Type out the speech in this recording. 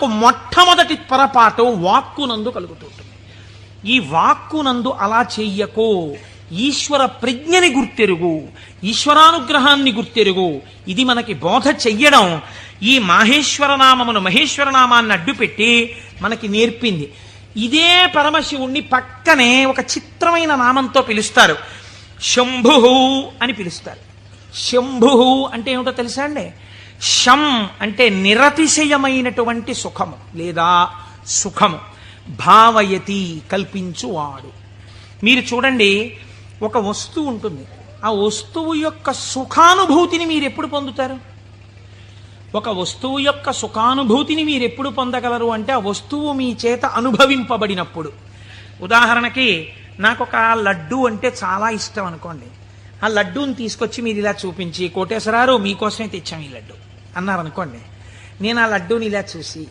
మొట్టమొదటి పొరపాటు వాక్కునందు కలుగుతుంటుంది. ఈ వాక్కునందు అలా చెయ్యకో, ఈశ్వర ప్రజ్ఞని గుర్తెరుగు, ఈశ్వరానుగ్రహాన్ని గుర్తెరుగు. ఇది మనకి బోధ చెయ్యడం ఈ మాహేశ్వర నామమును, మహేశ్వర నామాన్ని అడ్డుపెట్టి మనకి నేర్పింది. ఇదే పరమశివుణ్ణి పక్కనే ఒక చిత్రమైన నామంతో పిలుస్తారు, శంభు అని పిలుస్తారు. శంభు అంటే ఏమిటో తెలుసా అండి? శం అంటే నిరతిశయమైనటువంటి సుఖము లేదా సుఖము, భావయతి కల్పించువాడు. మీరు చూడండి, ఒక వస్తువు ఉంటుంది, ఆ వస్తువు యొక్క సుఖానుభూతిని మీరు ఎప్పుడు పొందుతారు? ఒక వస్తువు యొక్క సుఖానుభూతిని మీరు ఎప్పుడు పొందగలరు అంటే ఆ వస్తువు మీ చేత అనుభవింపబడినప్పుడు. ఉదాహరణకి నాకు ఒక లడ్డు అంటే చాలా ఇష్టం అనుకోండి. ఆ లడ్డూని తీసుకొచ్చి మీరు ఇలా చూపించి, కోటేశ్వరారు మీకోసమే తెచ్చాం ఈ లడ్డు అన్నారనుకోండి. నేను ఆ లడ్డూని ఇలా చూసి